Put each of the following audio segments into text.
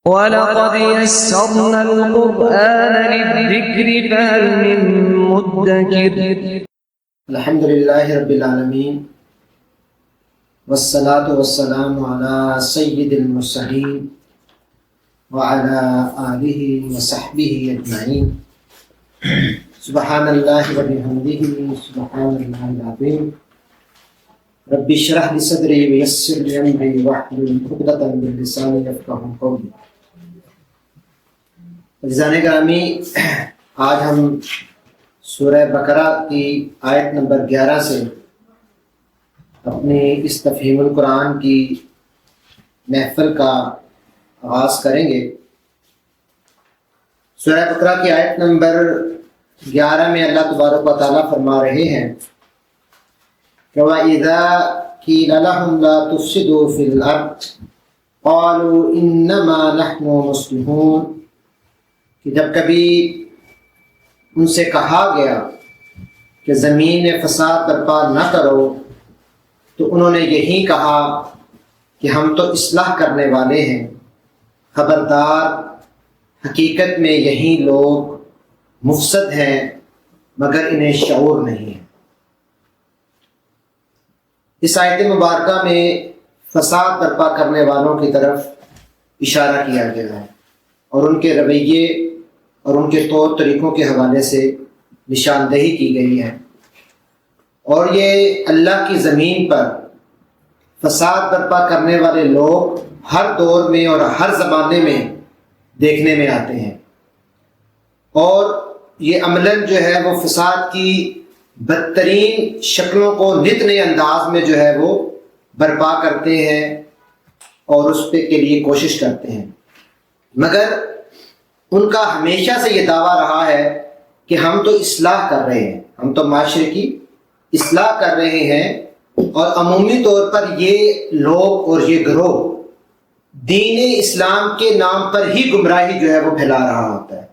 وَلَقَدْ يَسَّرْنَا الْقُرْآنَ لِلذِّكْرِ فَهَلْ مِن مُّدَّكِرٍ۔ الحمد للہ رب العالمین والصلاة والسلام علی سید المرسلین وعلی آلہ وصحبہ اجمعین۔ سبحان اللہ وبحمدہ سبحان اللہ العظیم۔ رب اشرح لی صدری ویسر لی امری واحلل عقدۃ من لسانی یفقہوا قولی۔ عزیزان گرامی، آج ہم سورہ بقرہ کی آیت نمبر 11 سے اپنی اس تفہیم القرآن کی محفل کا آغاز کریں گے۔ سورہ بقرہ کی آیت نمبر 11 میں اللہ تبارک و تعالیٰ فرما رہے ہیں کہ وَإِذَا قِيلَ لَهُمْ لَا تُفْسِدُوا فِي الْأَرْضِ قَالُوا إِنَّمَا نَحْنُ مُصْلِحُونَ، کہ جب کبھی ان سے کہا گیا کہ زمین میں فساد برپا نہ کرو تو انہوں نے یہی کہا کہ ہم تو اصلاح کرنے والے ہیں۔ خبردار، حقیقت میں یہی لوگ مفسد ہیں مگر انہیں شعور نہیں ہے۔ اس آیت مبارکہ میں فساد برپا کرنے والوں کی طرف اشارہ کیا گیا ہے اور ان کے رویے اور ان کے طور طریقوں کے حوالے سے نشاندہی کی گئی ہے، اور یہ اللہ کی زمین پر فساد برپا کرنے والے لوگ ہر دور میں اور ہر زمانے میں دیکھنے میں آتے ہیں، اور یہ عملاً جو ہے وہ فساد کی بدترین شکلوں کو نت نئے انداز میں جو ہے وہ برپا کرتے ہیں اور اس پہ کے لیے کوشش کرتے ہیں، مگر ان کا ہمیشہ سے یہ دعویٰ رہا ہے کہ ہم تو اصلاح کر رہے ہیں، ہم تو معاشرے کی اصلاح کر رہے ہیں، اور عمومی طور پر یہ لوگ اور یہ گروہ دین اسلام کے نام پر ہی گمراہی جو ہے وہ پھیلا رہا ہوتا ہے۔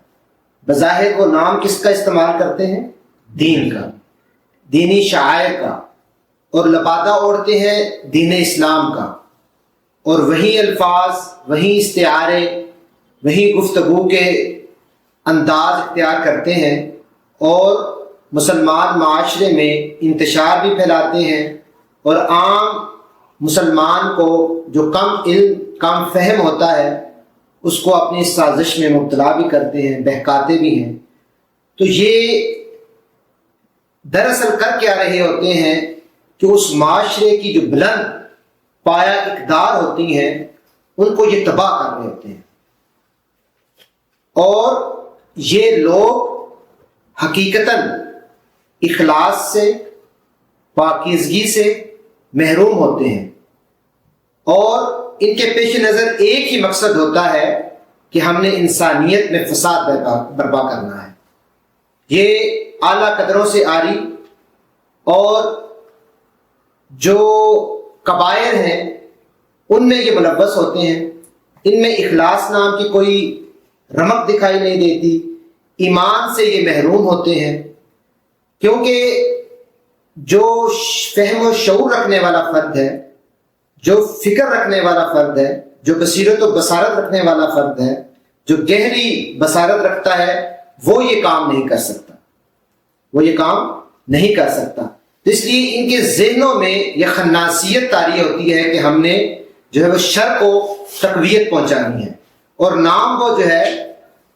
بظاہر وہ نام کس کا استعمال کرتے ہیں؟ دین کا، دینی شعائر کا، اور لبادہ اوڑھتے ہیں دین اسلام کا، اور وہی الفاظ، وہی استعارے، وہی گفتگو کے انداز اختیار کرتے ہیں، اور مسلمان معاشرے میں انتشار بھی پھیلاتے ہیں، اور عام مسلمان کو جو کم علم کم فہم ہوتا ہے اس کو اپنی سازش میں مبتلا بھی کرتے ہیں، بہکاتے بھی ہیں۔ تو یہ دراصل کر کیا رہے ہوتے ہیں کہ اس معاشرے کی جو بلند پایہ اقدار ہوتی ہیں ان کو یہ تباہ کر رہے ہوتے ہیں، اور یہ لوگ حقیقتاً اخلاص سے، پاکیزگی سے محروم ہوتے ہیں، اور ان کے پیش نظر ایک ہی مقصد ہوتا ہے کہ ہم نے انسانیت میں فساد برپا کرنا ہے۔ یہ اعلیٰ قدروں سے آری اور جو کبائر ہیں ان میں یہ ملوث ہوتے ہیں، ان میں اخلاص نام کی کوئی رمق دکھائی نہیں دیتی، ایمان سے یہ محروم ہوتے ہیں، کیونکہ جو فہم و شعور رکھنے والا فرد ہے، جو فکر رکھنے والا فرد ہے، جو بصیرت و بصارت رکھنے والا فرد ہے، جو گہری بصارت رکھتا ہے، وہ یہ کام نہیں کر سکتا، وہ یہ کام نہیں کر سکتا۔ اس لیے ان کے ذہنوں میں یہ خناسیت طاری ہوتی ہے کہ ہم نے جو ہے وہ شر کو تقویت پہنچانی ہے، اور نام وہ جو ہے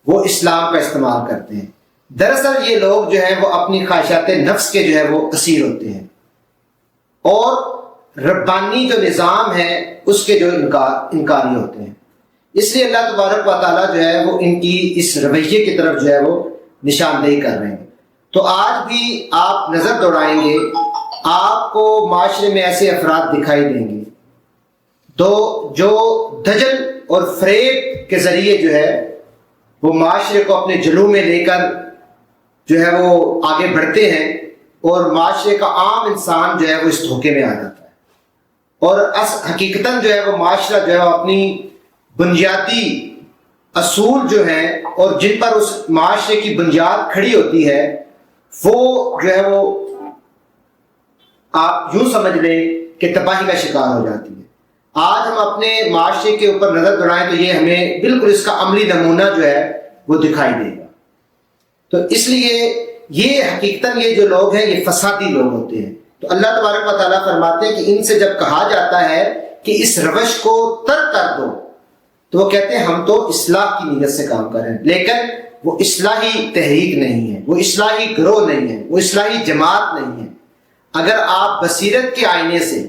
وہ اسلام کا استعمال کرتے ہیں۔ دراصل یہ لوگ جو ہیں وہ اپنی خواہشات نفس کے جو ہے وہ اسیر ہوتے ہیں، اور ربانی جو نظام ہے اس کے جو انکاری ہوتے ہیں۔ اس لیے اللہ تبارک و تعالیٰ جو ہے وہ ان کی اس رویے کی طرف جو ہے وہ نشاندہی کر رہے ہیں۔ تو آج بھی آپ نظر دوڑائیں گے، آپ کو معاشرے میں ایسے افراد دکھائی دیں گے جو دجل اور فریب کے ذریعے جو ہے وہ معاشرے کو اپنے جلو میں لے کر جو ہے وہ آگے بڑھتے ہیں، اور معاشرے کا عام انسان جو ہے وہ اس دھوکے میں آ جاتا ہے، اور حقیقتاً جو ہے وہ معاشرہ جو ہے وہ اپنی بنیادی اصول جو ہیں اور جن پر اس معاشرے کی بنیاد کھڑی ہوتی ہے وہ جو ہے وہ آپ یوں سمجھ لیں کہ تباہی کا شکار ہو جاتی ہے۔ آج ہم اپنے معاشرے کے اوپر نظر دوڑائیں تو یہ ہمیں بالکل اس کا عملی نمونہ جو ہے وہ دکھائی دے گا۔ تو اس لیے یہ حقیقتاً یہ جو لوگ ہیں یہ فسادی لوگ ہوتے ہیں۔ تو اللہ تبارک و تعالیٰ فرماتے ہیں کہ ان سے جب کہا جاتا ہے کہ اس روش کو ترک کر دو تو وہ کہتے ہیں ہم تو اصلاح کی نیت سے کام کر رہے ہیں، لیکن وہ اصلاحی تحریک نہیں ہے، وہ اصلاحی گروہ نہیں ہے، وہ اصلاحی جماعت نہیں ہے۔ اگر آپ بصیرت کے آئینے سے،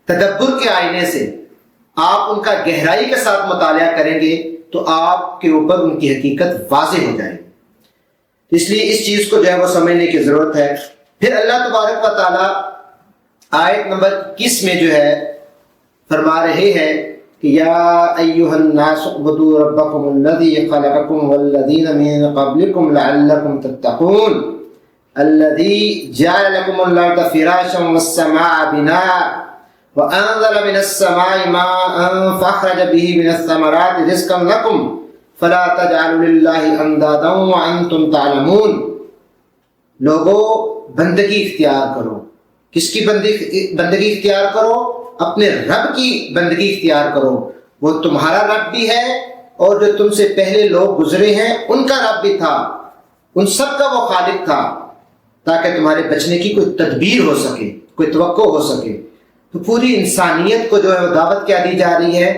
تدبر کے آئینے سے آپ ان کا گہرائی کے ساتھ مطالعہ کریں گے تو آپ کے اوپر ان کی حقیقت واضح ہو جائے گی۔ اس لیے اس چیز کو جو ہے وہ سمجھنے کی ضرورت ہے۔ پھر اللہ تبارک و تعالیٰ آیت نمبر 21 میں جو ہے فرما رہے ہیں کہ یا ایھا الناس اعبدوا ربکم الذی خلقکم والذین من قبلکم لعلکم تتقون الذی جعل لکم الارض فراشا والسماء بناء وانزل من السماء ماء فاخرج به من الثمرات رزقا لکم فلا تجعلوا للہ اندادا وانتم تعلمون۔ لوگوں بندگی اختیار کرو۔ کس کی بندگی اختیار کرو؟ اپنے رب کی بندگی اختیار کرو۔ وہ تمہارا رب بھی ہے اور جو تم سے پہلے لوگ گزرے ہیں ان کا رب بھی تھا، ان سب کا وہ خالق تھا، تاکہ تمہارے بچنے کی کوئی تدبیر ہو سکے، کوئی توقع ہو سکے۔ تو پوری انسانیت کو جو ہے وہ دعوت کیا دی جا رہی ہے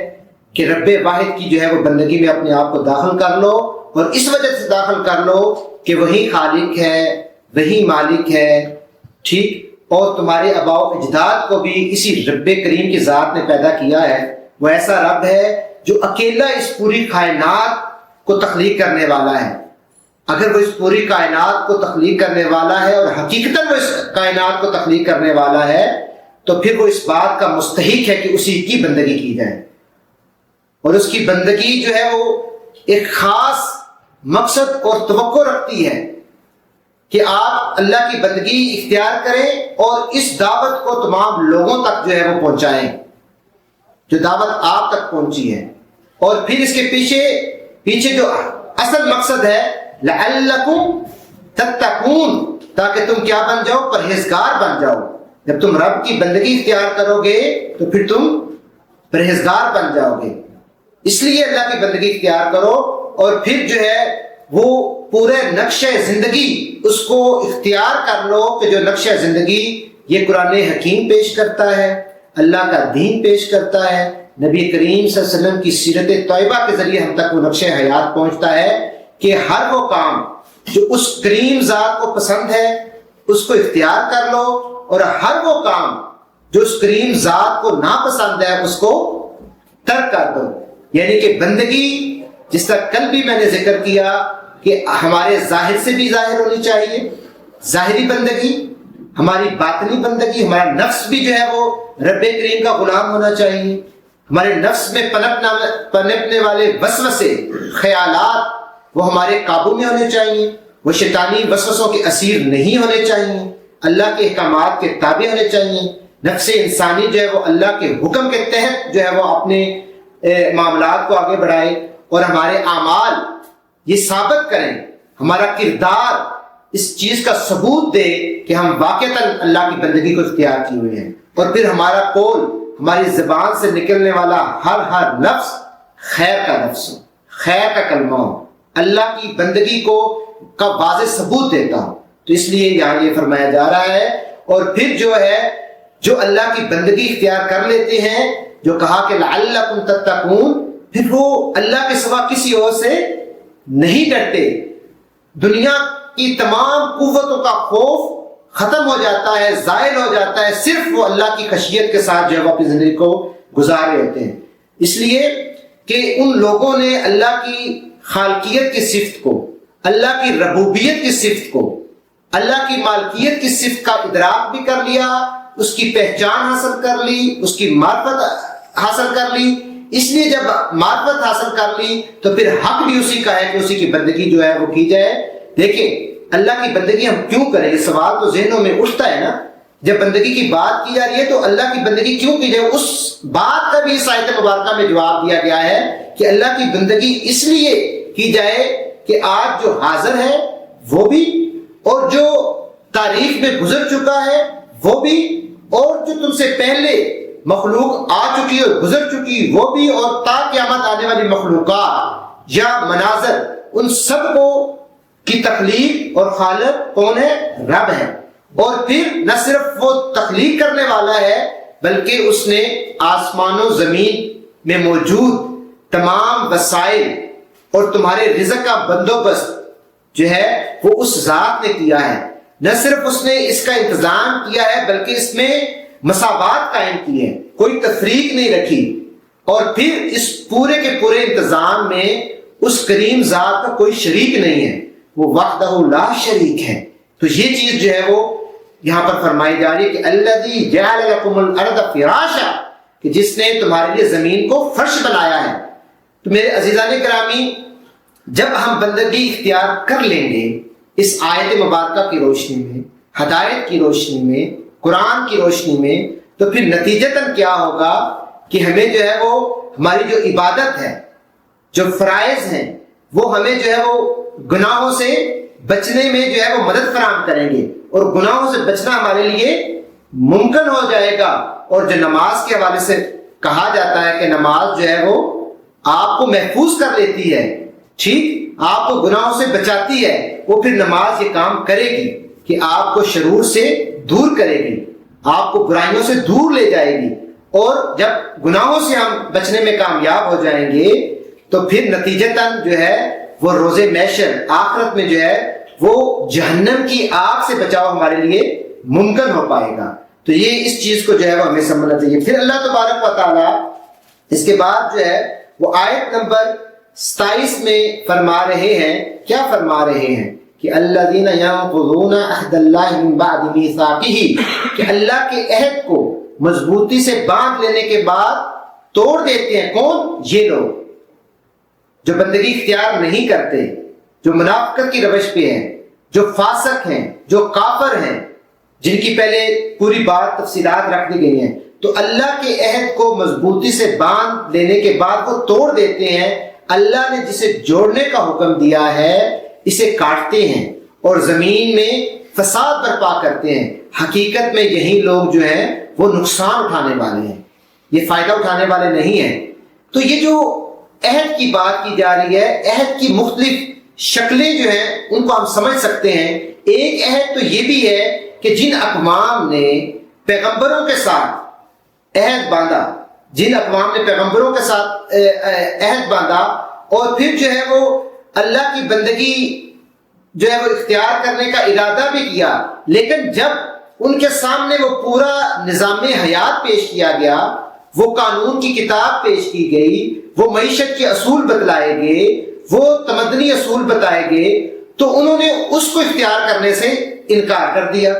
کہ رب واحد کی جو ہے وہ بندگی میں اپنے آپ کو داخل کر لو، اور اس وجہ سے داخل کر لو کہ وہی خالق ہے، وہی مالک ہے، ٹھیک، اور تمہارے آباء و اجداد کو بھی اسی رب کریم کی ذات نے پیدا کیا ہے۔ وہ ایسا رب ہے جو اکیلا اس پوری کائنات کو تخلیق کرنے والا ہے۔ اگر وہ اس پوری کائنات کو تخلیق کرنے والا ہے اور حقیقتاً وہ اس کائنات کو تخلیق کرنے والا ہے تو پھر وہ اس بات کا مستحق ہے کہ اسی کی بندگی کی جائے، اور اس کی بندگی جو ہے وہ ایک خاص مقصد اور توقع رکھتی ہے کہ آپ اللہ کی بندگی اختیار کریں اور اس دعوت کو تمام لوگوں تک جو ہے وہ پہنچائیں، جو دعوت آپ تک پہنچی ہے۔ اور پھر اس کے پیچھے جو اصل مقصد ہے لعلکم تتقون، تاکہ تم کیا بن جاؤ؟ پرہیزگار بن جاؤ۔ جب تم رب کی بندگی اختیار کرو گے تو پھر تم پرہیزگار بن جاؤ گے۔ اس لیے اللہ کی بندگی اختیار کرو، اور پھر جو ہے وہ پورے نقشہ زندگی اس کو اختیار کر لو کہ جو نقشہ زندگی یہ قرآن حکیم پیش کرتا ہے، اللہ کا دین پیش کرتا ہے، نبی کریم صلی اللہ علیہ وسلم کی سیرت طیبہ کے ذریعے ہم تک وہ نقشہ حیات پہنچتا ہے کہ ہر وہ کام جو اس کریم ذات کو پسند ہے اس کو اختیار کر لو، اور ہر وہ کام جو اس کریم ذات کو ناپسند ہے اس کو ترک کر دو۔ یعنی کہ بندگی، جس طرح کل بھی میں نے ذکر کیا کہ ہمارے ظاہر سے بھی ظاہر ہونی چاہیے، ظاہری بندگی، ہماری باطنی بندگی، ہمارا نفس بھی جو ہے وہ رب کریم کا غلام ہونا چاہیے، ہمارے نفس میں پنپنے والے وسوسے، خیالات وہ ہمارے قابو میں ہونے چاہیے، وہ شیطانی وسوسوں کے اسیر نہیں ہونے چاہیے، اللہ کے احکامات کے تابع ہونے چاہیے۔ نفس انسانی جو ہے وہ اللہ کے حکم کے تحت جو ہے وہ اپنے معاملات کو آگے بڑھائے، اور ہمارے اعمال یہ ثابت کریں، ہمارا کردار اس چیز کا ثبوت دے کہ ہم واقعتاً اللہ کی بندگی کو اختیار کیے ہوئے ہیں، اور پھر ہمارا قول، ہماری زبان سے نکلنے والا ہر لفظ خیر کا لفظ ہو، خیر کا کلمہ ہو، اللہ کی بندگی کا واضح ثبوت دیتا ہو۔ تو اس لیے یہاں یہ فرمایا جا رہا ہے۔ اور پھر جو ہے جو اللہ کی بندگی اختیار کر لیتے ہیں، جو کہا کہ لعلکم تتقون، پھر وہ اللہ کے سوا کسی اور سے نہیں ڈرتے، دنیا کی تمام قوتوں کا خوف ختم ہو جاتا ہے، زائل ہو جاتا ہے، صرف وہ اللہ کی خشیت کے ساتھ جو ہے وہ اپنی زندگی کو گزار رہے ہوتے ہیں۔ اس لیے کہ ان لوگوں نے اللہ کی خالقیت کی صفت کو، اللہ کی ربوبیت کی صفت کو، اللہ کی مالکیت کی صفت کا ادراک بھی کر لیا، اس کی پہچان حاصل کر لی، اس کی معرفت حاصل کر لی۔ اس لیے جب معرفت حاصل کر لی تو پھر حق بھی اسی کا ہے کہ اسی کی بندگی جو ہے وہ کی جائے۔ دیکھیں اللہ کی بندگی ہم کیوں کریں، یہ سوال تو ذہنوں میں اٹھتا ہے نا۔ جب بندگی کی بات کی جا رہی ہے تو اللہ کی بندگی کیوں کی جائے، اس بات کا بھی اس آیت مبارکہ میں جواب دیا گیا ہے کہ اللہ کی بندگی اس لیے کی جائے کہ آج جو حاضر ہے وہ بھی، اور جو تاریخ میں گزر چکا ہے وہ بھی، اور جو تم سے پہلے مخلوق آ چکی اور گزر چکی وہ بھی، اور تا قیامت آنے والی مخلوقات یا مناظر، ان سب کو کی تخلیق اور خالق کون ہے؟ رب ہے۔ اور پھر نہ صرف وہ تخلیق کرنے والا ہے بلکہ اس نے آسمان و زمین میں موجود تمام وسائل اور تمہارے رزق کا بندوبست جو ہے وہ اس ذات نے کیا ہے۔ نہ صرف اس نے اس کا انتظام کیا ہے بلکہ اس میں مساوات قائم کی ہے، کوئی تفریق نہیں رکھی۔ اور پھر اس پورے کے پورے انتظام میں اس کریم ذات کا کوئی شریک نہیں ہے، وہ وحدہ لا شریک ہے۔ تو یہ چیز جو ہے وہ یہاں پر فرمائی جا رہی ہے کہ الذی جعل لکم الارض فراشا، کہ جس نے تمہارے لیے زمین کو فرش بنایا ہے۔ تو میرے عزیزان گرامی، جب ہم بندگی اختیار کر لیں گے اس آیت مبارکہ کی روشنی میں، ہدایت کی روشنی میں، قرآن کی روشنی میں، تو پھر نتیجتاً کیا ہوگا کہ ہمیں جو ہے وہ ہماری جو عبادت ہے، جو فرائض ہیں، وہ ہمیں جو ہے وہ گناہوں سے بچنے میں جو ہے وہ مدد فراہم کریں گے، اور گناہوں سے بچنا ہمارے لیے ممکن ہو جائے گا۔ اور جو نماز کے حوالے سے کہا جاتا ہے کہ نماز جو ہے وہ آپ کو محفوظ کر لیتی ہے، ٹھیک، آپ کو گناہوں سے بچاتی ہے، وہ پھر نماز یہ کام کرے گی کہ آپ کو شرور سے دور کرے گی، آپ کو برائیوں سے دور لے جائے گی۔ اور جب گناہوں سے ہم بچنے میں کامیاب ہو جائیں گے تو پھر نتیجتاً جو ہے وہ روز محشر آخرت میں جو ہے وہ جہنم کی آگ سے بچاؤ ہمارے لیے ممکن ہو پائے گا۔ تو یہ اس چیز کو جو ہے وہ ہمیں سمجھنا چاہیے۔ پھر اللہ تبارک و تعالیٰ اس کے بعد جو ہے وہ آیت نمبر 27 میں فرما رہے ہیں، کیا فرما رہے ہیں کہ الذین ینقضون عہد اللہ من بعد میثاقہ، کہ اللہ کے عہد کو مضبوطی سے باندھ لینے کے بعد توڑ دیتے ہیں۔ کون؟ یہ لوگ جو بندگی اختیار نہیں کرتے، جو منافقت کی روش پہ ہیں، جو فاسق ہیں، جو کافر ہیں، جن کی پہلے پوری بات تفصیلات رکھ دی گئی ہیں۔ تو اللہ کے عہد کو مضبوطی سے باندھ لینے کے بعد وہ توڑ دیتے ہیں۔ اللہ نے جسے جوڑنے کا حکم دیا ہے اسے کاٹتے ہیں اور زمین میں فساد برپا کرتے ہیں۔ حقیقت میں یہی لوگ جو ہیں وہ نقصان اٹھانے والے ہیں، یہ فائدہ اٹھانے والے نہیں ہیں۔ تو یہ جو عہد کی بات کی جا رہی ہے، عہد کی مختلف شکلیں جو ہیں ان کو ہم سمجھ سکتے ہیں۔ ایک عہد تو یہ بھی ہے کہ جن اقوام نے پیغمبروں کے ساتھ عہد باندھا، جن اقوام نے پیغمبروں کے ساتھ عہد باندھا اور پھر جو ہے وہ اللہ کی بندگی جو ہے وہ اختیار کرنے کا ارادہ بھی کیا، لیکن جب ان کے سامنے وہ پورا نظام حیات پیش کیا گیا، وہ قانون کی کتاب پیش کی گئی، وہ معیشت کے اصول بتلائے گئے، وہ تمدنی اصول بتائے گئے، تو انہوں نے اس کو اختیار کرنے سے انکار کر دیا۔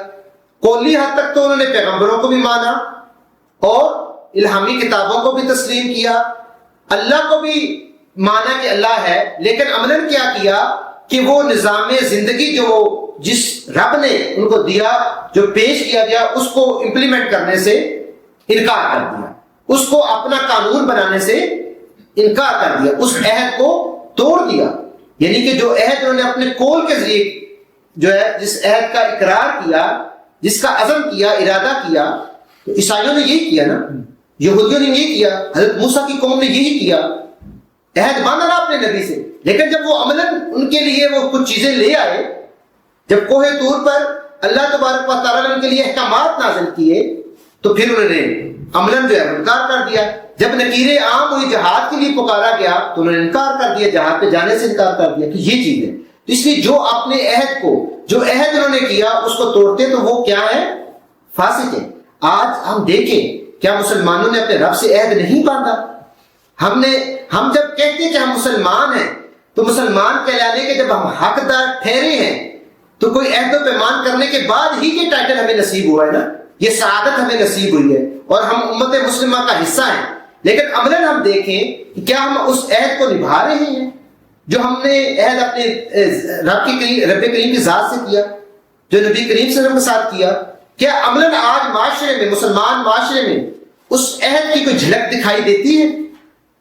قولی حد تک تو انہوں نے پیغمبروں کو بھی مانا اور الہامی کتابوں کو بھی تسلیم کیا، اللہ کو بھی مانا کہ اللہ ہے، لیکن عملاً کیا کیا کہ وہ نظام زندگی جو جس رب نے ان کو دیا، جو پیش کیا گیا، اس کو امپلیمنٹ کرنے سے انکار کر دیا، اس کو اپنا قانون بنانے سے انکار کر دیا، اس عہد کو توڑ دیا۔ یعنی کہ جو عہد انہوں نے اپنے قول کے ذریعے جو ہے جس عہد کا اقرار کیا، جس کا عزم کیا، ارادہ کیا، تو عیسائیوں نے یہی کیا نا، یہودیوں نے یہی کیا، حضرت موسیٰ کی قوم نے یہی کیا، عہد باندھا نا اپنے نبی سے، لیکن جب وہ عملاً ان کے لیے وہ کچھ چیزیں لے آئے، جب کوہ طور پر اللہ تبارک و تعالیٰ نے ان کے لیے احکامات نازل کیے، تو پھر انہوں نے عملاً جو ہے انکار کر دیا۔ جب نکیر عام ہوئی، جہاد کے لیے پکارا گیا تو انہوں نے انکار کر دیا، جہاد پہ جانے سے انکار کر دیا کہ یہ چیز ہے۔ تو اس لیے جو اپنے عہد کو، جو عہد انہوں نے کیا اس کو توڑتے تو وہ کیا ہے؟ فاسق ہے۔ آج ہم دیکھیں کیا مسلمانوں نے اپنے رب سے عہد نہیں باندھا؟ ہم جب کہتے ہیں کہ ہم مسلمان ہیں تو مسلمان کہلانے کے جب ہم حقدار ٹھہرے ہیں تو کوئی عہد و پیمان کرنے کے بعد ہی یہ ٹائٹل ہمیں نصیب ہوا ہے نا، یہ سعادت ہمیں نصیب ہوئی ہے اور ہم امت مسلمہ کا حصہ ہیں۔ لیکن عملاً ہم دیکھیں کہ کیا ہم اس عہد کو نبھا رہے ہیں جو ہم نے عہد اپنے رب کریم کی ذات سے کیا، جو نبی کریم صلی اللہ علیہ وسلم کے ساتھ کیا؟ کیا عملاً آج معاشرے میں، مسلمان معاشرے میں اس عہد کی کوئی جھلک دکھائی دیتی ہے؟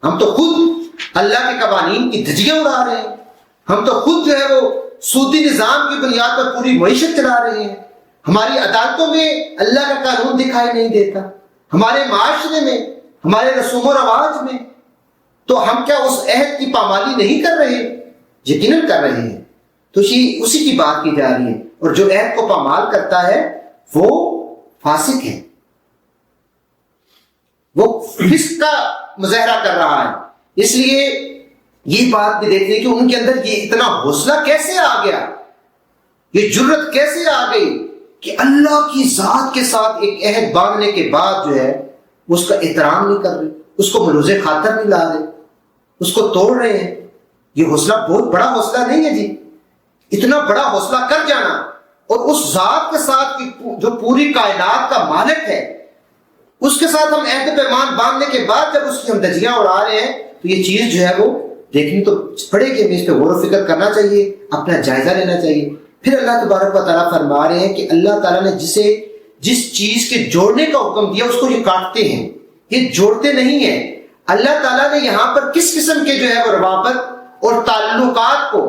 ہم تو خود اللہ کے قوانین کی دھجیاں اڑا رہے ہیں، ہم تو خود جو ہے وہ سودی نظام کی بنیاد پر پوری معیشت چلا رہے ہیں، ہماری عدالتوں میں اللہ کا قانون دکھائی نہیں دیتا، ہمارے معاشرے میں، ہمارے رسوم و رواج میں، تو ہم کیا اس عہد کی پامالی نہیں کر رہے؟ یقیناً کر رہے ہیں۔ تو اسی کی بات کی جا رہی ہے، اور جو عہد کو پامال کرتا ہے وہ فاسق ہے، وہ فسق کا مظاہرہ کر رہا ہے۔ اس لیے یہ بات بھی دیکھتے ہیں کہ ان کے اندر یہ اتنا حوصلہ کیسے آ گیا، یہ جرت کیسے آ گئی کہ اللہ کی ذات کے ساتھ ایک عہد باندھنے کے بعد جو ہے اس کا احترام نہیں کر رہے، اس کو ملوز خاطر نہیں لا رہے، اس کو توڑ رہے ہیں۔ یہ حوصلہ بہت بڑا حوصلہ نہیں ہے جی، اتنا بڑا حوصلہ کر جانا، اور اس ذات کے ساتھ جو پوری کائنات کا مالک ہے اس کے ساتھ ہم عہد پیمان باندھنے کے بعد جب اس کی ہم دھجیاں اڑا رہے ہیں، تو یہ چیز جو ہے وہ دیکھنی تو پڑے گی، ہمیں اس پہ غور و فکر کرنا چاہیے، اپنا جائزہ لینا چاہیے۔ پھر اللہ تبارک و تعالیٰ فرما رہے ہیں کہ اللہ تعالیٰ نے جس چیز کے جوڑنے کا حکم دیا اس کو یہ کاٹتے ہیں، یہ جوڑتے نہیں ہیں۔ اللہ تعالیٰ نے یہاں پر کس قسم کے جو ہے وہ روابط اور تعلقات کو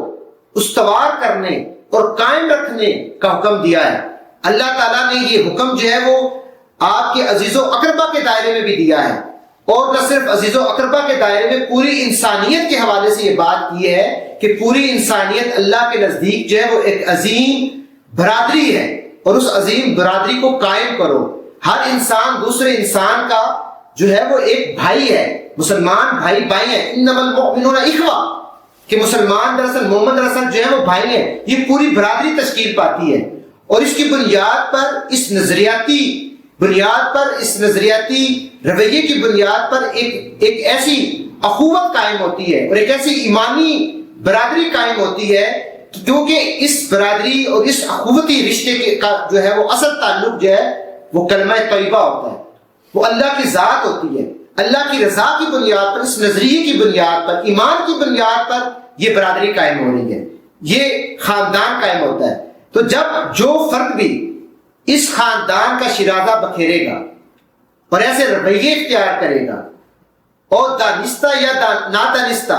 استوار کرنے اور قائم رکھنے کا حکم دیا ہے۔ اللہ تعالیٰ نے یہ حکم جو ہے وہ آپ کے عزیز و اقربا کے دائرے میں بھی دیا ہے، اور نہ صرف عزیز و اقربا کے دائرے میں، پوری انسانیت کے حوالے سے یہ بات کی ہے کہ پوری انسانیت اللہ کے نزدیک جو ہے وہ ایک عظیم برادری ہے، اور اس عظیم برادری کو قائم کرو۔ ہر انسان دوسرے انسان کا جو ہے وہ ایک بھائی ہے، مسلمان بھائی ہیں، انما المؤمنون اخوہ، کہ مسلمان دراصل مومن دراصل جو ہے وہ بھائی ہیں۔ یہ پوری برادری تشکیل پاتی ہے، اور اس کی بنیاد پر، اس نظریاتی بنیاد پر، اس نظریاتی رویے کی بنیاد پر ایک ایسی اخوت قائم ہوتی ہے، اور ایک ایسی ایمانی برادری قائم ہوتی ہے، کیونکہ اس برادری اور اس اخوتی رشتے کا جو ہے وہ اصل تعلق جو ہے وہ کلمہ طیبہ ہوتا ہے، وہ اللہ کی ذات ہوتی ہے۔ اللہ کی رضا کی بنیاد پر، اس نظریے کی بنیاد پر، ایمان کی بنیاد پر یہ برادری قائم ہو رہی ہے، یہ خاندان قائم ہوتا ہے۔ تو جب جو فرد بھی اس خاندان کا شرازہ بکھیرے گا اور ایسے رویے اختیار کرے گا، اور دانستہ یا نادانستہ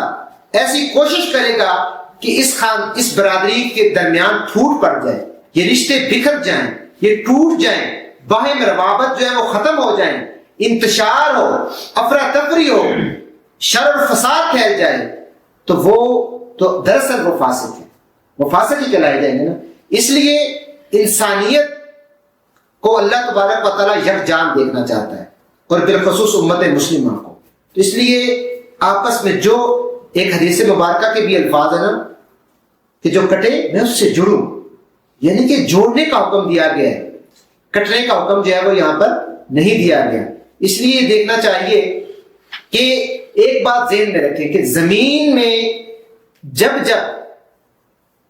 ایسی کوشش کرے گا کہ اس برادری کے درمیان پھوٹ پڑ جائے، یہ رشتے بکھر جائیں، یہ ٹوٹ جائیں، باہم روابط جو ہے وہ ختم ہو جائیں، انتشار ہو، افراتفری ہو، شر اور فساد پھیل جائے، تو دراصل وہ فاسق ہے، وہ فاسق ہی کہلائے جائیں گے نا۔ اس لیے انسانیت کو اللہ تبارک و تعالیٰ یکجان دیکھنا چاہتا ہے، اور بالخصوص امت مسلمہ کو۔ تو اس لیے آپس میں جو ایک حدیث مبارکہ کے بھی الفاظ ہیں نا کہ جو کٹے میں اس سے جڑوں، یعنی کہ جوڑنے کا حکم دیا گیا ہے، کٹنے کا حکم جو ہے وہ یہاں پر نہیں دیا گیا۔ اس لیے یہ دیکھنا چاہیے کہ ایک بات ذہن میں رکھیں کہ زمین میں جب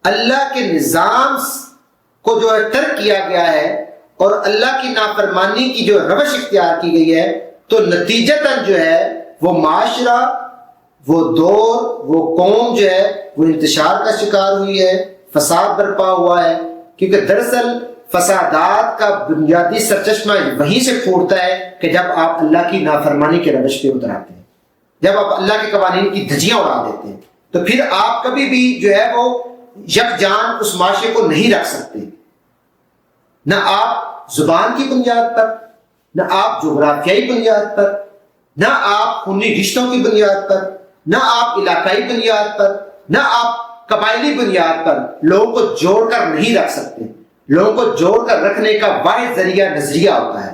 اللہ کے نظام کو جو ہے ترک کیا گیا ہے اور اللہ کی نافرمانی کی جو روش اختیار کی گئی ہے، تو نتیجتاً جو ہے وہ معاشرہ، وہ دور، وہ قوم جو ہے وہ انتشار کا شکار ہوئی ہے، فساد برپا ہوا ہے، کیونکہ دراصل فسادات کا بنیادی سرچشمہ وہیں سے پھوٹتا ہے کہ جب آپ اللہ کی نافرمانی کے روش پہ اتر آتے ہیں، جب آپ اللہ کے قوانین کی دھجیاں اڑا دیتے ہیں، تو پھر آپ کبھی بھی جو ہے وہ یکجان اس معاشرے کو نہیں رکھ سکتے، نہ آپ زبان کی بنیاد پر، نہ آپ جغرافیائی بنیاد پر، نہ آپ خونی رشتوں کی بنیاد پر، نہ آپ علاقائی بنیاد پر، نہ آپ قبائلی بنیاد پر لوگوں کو جوڑ کر نہیں رکھ سکتے۔ لوگوں کو جوڑ کر رکھنے کا واحد ذریعہ نظریہ ہوتا ہے،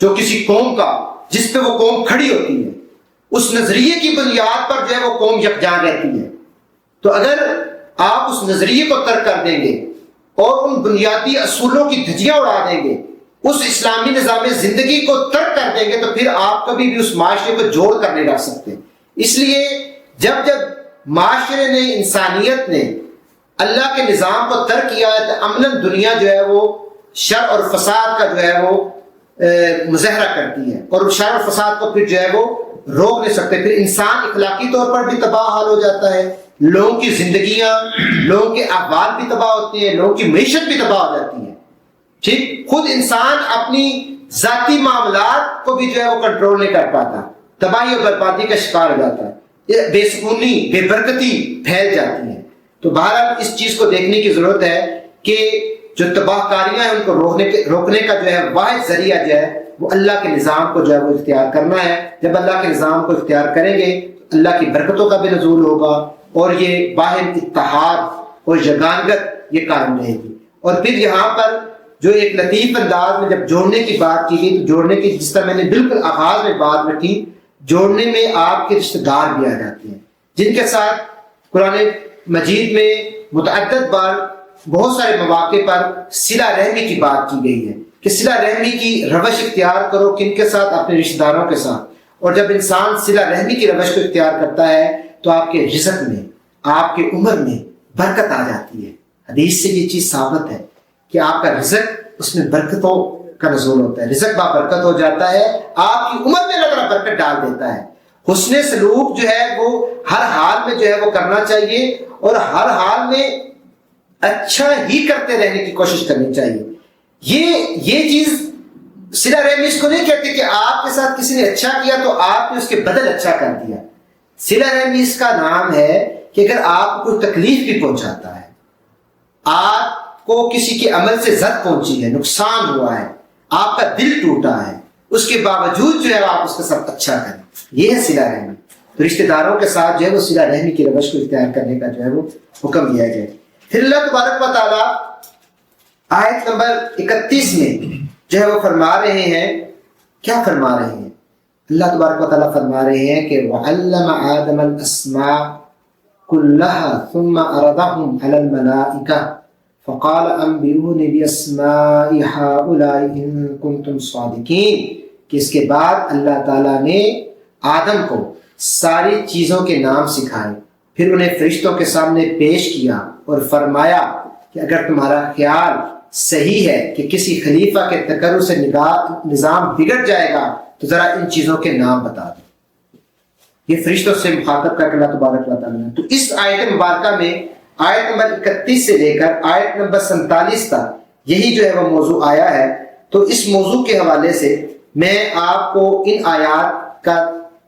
جو کسی قوم کا، جس پہ وہ قوم کھڑی ہوتی ہے، اس نظریے کی بنیاد پر جو ہے وہ قوم یکجان رہتی ہے۔ تو اگر آپ اس نظریے کو ترک کر دیں گے اور ان بنیادی اصولوں کی دھجیاں اڑا دیں گے، اس اسلامی نظام زندگی کو ترک کر دیں گے، تو پھر آپ کبھی بھی اس معاشرے کو جوڑ کر نہیں رکھ سکتے۔ اس لیے جب معاشرے نے، انسانیت نے اللہ کے نظام کو ترک کیا ہے، تو عملاً دنیا جو ہے وہ شر اور فساد کا جو ہے وہ مظاہرہ کرتی ہے، اور شر اور فساد کو پھر جو ہے وہ روک نہیں سکتے۔ پھر انسان اخلاقی طور پر بھی تباہ حال ہو جاتا ہے، لوگوں کی زندگیاں، لوگوں کے احوال بھی تباہ ہوتے ہیں، لوگوں کی معیشت بھی تباہ ہو جاتی ہے۔ ٹھیک، خود انسان اپنی ذاتی معاملات کو بھی جو ہے وہ کنٹرول نہیں کر پاتا، تباہی اور بربادی کا شکار ہو جاتا ہے، بے سکونی، بے برکتی پھیل جاتی ہے۔ تو بہرحال اس چیز کو دیکھنے کی ضرورت ہے کہ جو تباہ کاریاں ہیں ان کو روکنے کا جو ہے واحد ذریعہ جو ہے وہ اللہ کے نظام کو جو ہے وہ اختیار کرنا ہے. جب اللہ کے نظام کو اختیار کریں گے تو اللہ کی برکتوں کا بھی نزول ہوگا اور یہ باہم اتحاد اور یگانگت یہ قائم رہے گی. اور پھر یہاں پر جو ایک لطیف انداز میں جب جوڑنے کی بات کی گئی تو جوڑنے کی جس طرح میں نے بالکل آغاز میں بات رکھی, جوڑنے میں آپ کے رشتہ دار بھی آ جاتے ہیں جن کے ساتھ قرآن مجید میں متعدد بار بہت سارے مواقع پر صلہ رحمی کی بات کی گئی ہے کہ صلہ رحمی کی روش اختیار کرو. کن کے ساتھ؟ اپنے رشتہ داروں کے ساتھ. اور جب انسان صلہ رحمی کی روش کو اختیار کرتا ہے تو آپ کے رزق میں, آپ کے عمر میں برکت آ جاتی ہے. حدیث سے یہ چیز ثابت ہے کہ آپ کا رزق اس میں برکتوں کا نزول ہوتا ہے, رزق با برکت ہو جاتا ہے, آپ کی عمر میں اللہ تعالیٰ برکت ڈال دیتا ہے. حسن سلوک جو ہے وہ ہر حال میں جو ہے وہ کرنا چاہیے اور ہر حال میں اچھا ہی کرتے رہنے کی کوشش کرنی چاہیے. یہ چیز صلہ رحمی اس کو نہیں کہتے کہ آپ کے ساتھ کسی نے اچھا کیا تو آپ نے اس کے بدل اچھا کر دیا. صلہ رحمی اس کا نام ہے کہ اگر آپ کو کوئی تکلیف بھی پہنچاتا ہے, آپ کو کسی کے عمل سے زد پہنچی ہے, نقصان ہوا ہے, آپ کا دل ٹوٹا ہے, اس کے باوجود جو ہے آپ اس کے ساتھ اچھا کریں, یہ ہے صلہ رحمی. تو رشتہ داروں کے ساتھ جو ہے وہ صلہ رحمی کی روش کو اختیار کرنے کا جو ہے وہ حکم دیا گیا. پھر اللہ تبارک و تعالیٰ آیت نمبر 31 میں جو ہے وہ فرما رہے ہیں, کیا فرما رہے ہیں؟ اللہ تبارک و تعالیٰ فرما رہے ہیں کہ وَعَلَّمَ آدَمَ الْأَسْمَاءَ كُلَّهَا ثُمَّ عَرَضَهُمْ عَلَى الْمَلَائِكَةِ فَقَالَ أَنْبِئُونِي بِأَسْمَاءِ هَؤُلَاءِ إِن كُنتُمْ صَادِقِينَ. کہ اس کے بعد اللہ تعالیٰ نے آدم کو ساری چیزوں کے نام سکھائے, پھر انہیں فرشتوں کے سامنے پیش کیا اور فرمایا کہ اگر تمہارا خیال صحیح ہے کہ کسی خلیفہ کے تقرر سے نظام بگڑ جائے گا تو ذرا ان چیزوں کے نام بتا دو. یہ فرشتوں سے مخاطب کر کے اللہ تبارک و تعالیٰ نے تو اس آیت مبارکہ میں آیت نمبر 31 سے لے کر آیت نمبر 47 تک یہی جو ہے وہ موضوع آیا ہے. تو اس موضوع کے حوالے سے میں آپ کو ان آیات کا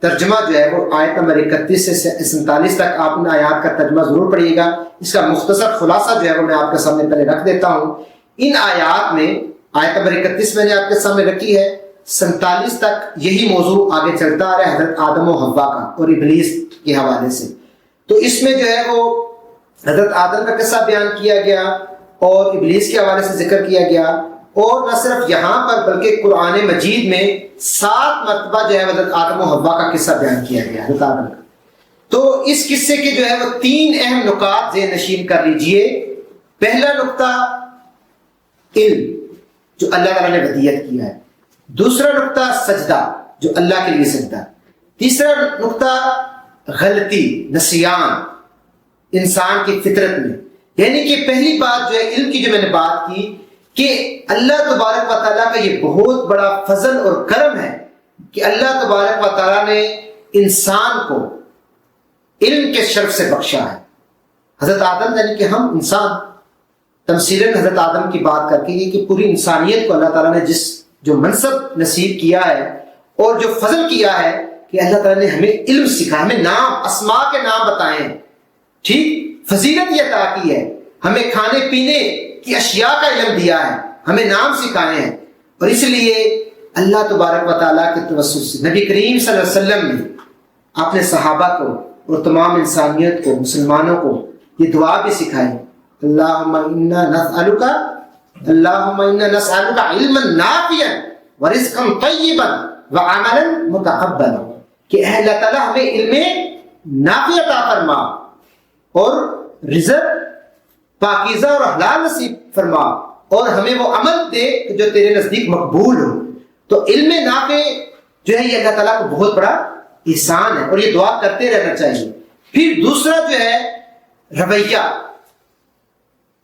ترجمہ جو ہے وہ آیت نمبر 31 سے 47 تک آپ ان آیات کا ترجمہ ضرور پڑھیے گا. اس کا مختصر خلاصہ جو ہے وہ میں آپ کے سامنے پہلے رکھ دیتا ہوں. ان آیات میں آیت نمبر 31 میں نے آپ کے سامنے رکھی ہے, 47 تک یہی موضوع آگے چلتا آ رہا ہے حضرت آدم و حوا کا اور ابلیس کے حوالے سے. تو اس میں جو ہے وہ حضرت آدم کا قصہ بیان کیا گیا اور ابلیس کے حوالے سے ذکر کیا گیا, اور نہ صرف یہاں پر بلکہ قرآن مجید میں 7 مرتبہ جو ہے حضرت آدم و حوا کا قصہ بیان کیا گیا حضرت آدم کا. تو اس قصے کے جو ہے وہ 3 اہم نکات ذہن نشین کر لیجئے. پہلا نقطہ علم جو اللہ تعالیٰ نے ودیت کیا ہے, دوسرا نقطہ سجدہ جو اللہ کے لیے سجدہ, تیسرا نقطہ غلطی نسیان انسان کی فطرت میں. یعنی کہ پہلی بات جو ہے علم کی جو میں نے بات کی کہ اللہ تبارک و تعالیٰ کا یہ بہت بڑا فضل اور کرم ہے کہ اللہ تبارک و تعالیٰ نے انسان کو علم کے شرف سے بخشا ہے. حضرت آدم یعنی کہ ہم انسان تمثیلاً حضرت آدم کی بات کر کے یہ کہ پوری انسانیت کو اللہ تعالیٰ نے جو منصب نصیب کیا ہے اور جو فضل کیا ہے کہ اللہ تعالیٰ نے ہمیں علم سکھا, ہمیں نام اسماء کے نام بتائے ہیں, ٹھیک, فضیلت یہ عطا کی ہے, ہمیں کھانے پینے کی اشیاء کا علم دیا ہے, ہمیں نام سکھائے ہیں. اور اس لیے اللہ تبارک و تعالیٰ کے توسط سے نبی کریم صلی اللہ علیہ وسلم نے اپنے صحابہ کو اور تمام انسانیت کو مسلمانوں کو یہ دعا بھی سکھائی, اللہم انا نسألک علما نافعا ورزقا طیبا وعملا متقبلا. کہ اے اللہ تعالیٰ ہمیں علم نافع عطا فرما اور رزق پاکیزہ اور حلال نصیب فرما اور ہمیں وہ عمل دے جو تیرے نزدیک مقبول ہو. تو علم نافع جو ہے یہ اللہ تعالیٰ کو بہت بڑا احسان ہے اور یہ دعا کرتے رہنا چاہیے. پھر دوسرا جو ہے رویہ,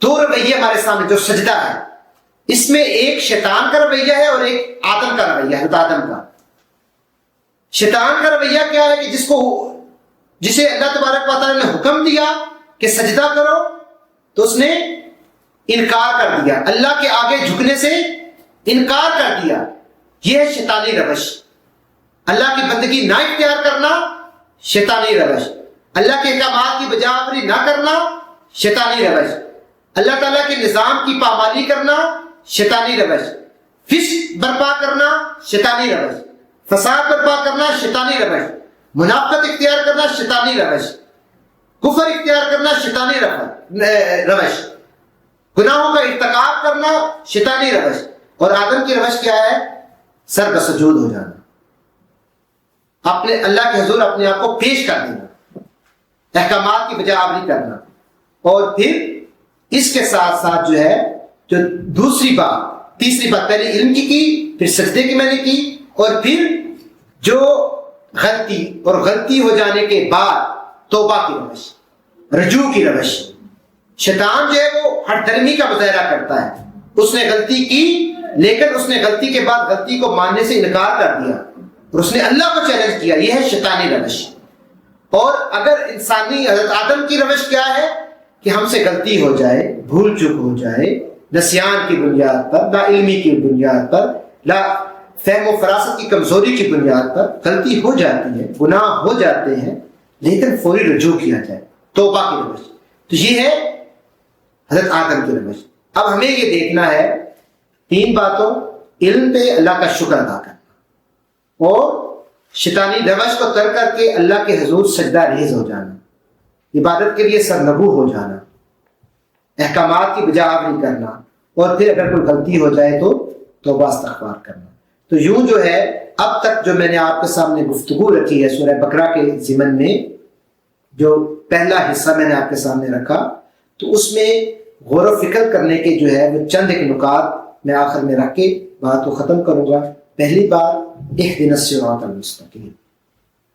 2 رویے ہمارے سامنے جو سجدہ ہے, اس میں ایک شیطان کا رویہ ہے اور ایک آدم کا رویہ ہے, آدم کا. شیطان کا رویہ کیا ہے کہ جسے اللہ تبارک و تعالیٰ نے حکم دیا کہ سجدہ کرو تو اس نے انکار کر دیا, اللہ کے آگے جھکنے سے انکار کر دیا. یہ ہے شیطانی روش. اللہ کی بندگی نہ اختیار کرنا شیطانی روش, اللہ کے احکامات کی بجا آوری نہ کرنا شیطانی روش, اللہ تعالیٰ کے نظام کی پامالی کرنا شیطانی روش, فسق برپا کرنا شیطانی روش، فساد برپا کرنا شیطانی روش، منافقت اختیار کرنا شیطانی روش، کفر اختیار کرنا شیطانی روش، گناہوں کا ارتکاب کرنا شیطانی روش. اور آدم کی روش کیا ہے؟ سر بسجود ہو جانا، اپنے اللہ کے حضور اپنے آپ کو پیش کر دینا، احکامات کی بجا آوری کرنا. اور پھر اس کے ساتھ ساتھ جو ہے جو دوسری بات، تیسری بات، پہلے علم کی، پھر سجدے کی میں نے کی، اور پھر جو غلطی اور غلطی ہو جانے کے بعد توبہ کی روش، رجوع کی روش. شیطان جو ہے وہ ہر درمی کا مظاہرہ کرتا ہے. اس نے غلطی کی لیکن اس نے غلطی کے بعد غلطی کو ماننے سے انکار کر دیا اور اس نے اللہ کو چیلنج کیا. یہ ہے شیطانی روش. اور اگر انسانی حضرت آدم کی روش کیا ہے کہ ہم سے غلطی ہو جائے، بھول چک ہو جائے، نسیان کی بنیاد پر، لا علمی کی بنیاد پر، لا فہم و فراست کی کمزوری کی بنیاد پر غلطی ہو جاتی ہے، گناہ ہو جاتے ہیں، لیکن فوری رجوع کیا جائے، توبہ کی روش. تو یہ ہے حضرت آدم کی روش. اب ہمیں یہ دیکھنا ہے تین باتوں: علم پہ اللہ کا شکر ادا کرنا، اور شیطانی روش کو ترک کر کے اللہ کے حضور سجدہ ریز ہو جانا، عبادت کے لیے سرنگو ہو جانا، احکامات کی بجا آوری کرنا، اور پھر اگر کوئی غلطی ہو جائے تو توبہ استغفار کرنا. تو یوں جو ہے اب تک جو میں نے آپ کے سامنے گفتگو رکھی ہے سورہ بقرہ کے ضمن میں، جو پہلا حصہ میں نے آپ کے سامنے رکھا، تو اس میں غور و فکر کرنے کے جو ہے وہ چند ایک نکات میں آخر میں رکھ کے بات کو ختم کروں گا. پہلی بات، اہدنا الصراط المستقیم.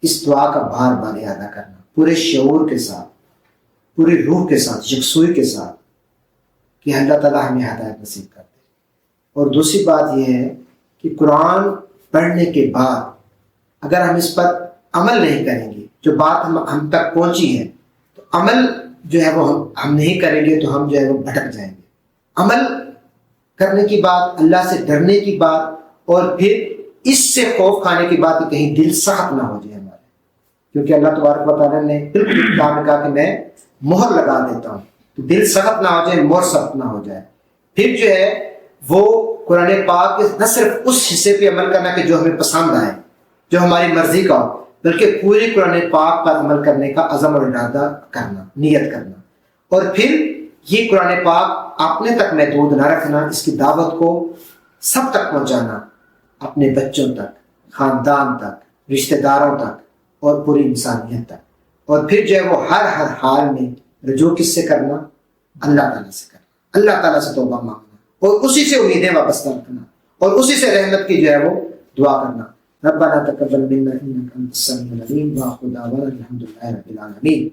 اس دعا کا بار بار ادا کرنا، پورے شعور کے ساتھ، پوری روح کے ساتھ، یکسوئی کے ساتھ، کہ اللہ تعالیٰ ہمیں ہدایت نصیب کر دے. اور دوسری بات یہ ہے کہ قرآن پڑھنے کے بعد اگر ہم اس پر عمل نہیں کریں گے، جو بات ہم تک پہنچی ہے، تو عمل جو ہے وہ ہم نہیں کریں گے تو ہم جو ہے وہ بھٹک جائیں گے. عمل کرنے کی بات، اللہ سے ڈرنے کی بات، اور پھر اس سے خوف کھانے کی بات کہ کہیں دل سخت نہ ہو جائے ہمارے، کیونکہ اللہ تبارک و تعالیٰ نے بالکل کتاب میں کہا کہ میں مہر لگا دیتا ہوں، تو دل سخت نہ ہو جائے، مہر سخت نہ ہو جائے. پھر جو ہے وہ قرآن پاک کے نہ صرف اس حصے پہ عمل کرنا کہ جو ہمیں پسند آئے، جو ہماری مرضی کا ہو، بلکہ پوری قرآن پاک پر عمل کرنے کا عزم اور ارادہ کرنا، نیت کرنا. اور پھر یہ قرآن پاک اپنے تک محدود نہ رکھنا، اس کی دعوت کو سب تک پہنچانا، اپنے بچوں تک، خاندان تک، رشتہ داروں تک، اور پوری انسانیت تک. اور پھر جو ہے وہ ہر حال میں رجوع کس سے کرنا؟ اللہ تعالیٰ سے کرنا، اللہ تعالیٰ سے توبہ مانگنا، اور اسی سے امیدیں وابستہ رکھنا، اور اسی سے رحمت کی جو ہے وہ دعا کرنا. ربنا تقبل منا انک انت السمیع العلیم واخر دعوانا الحمد للہ رب العالمین.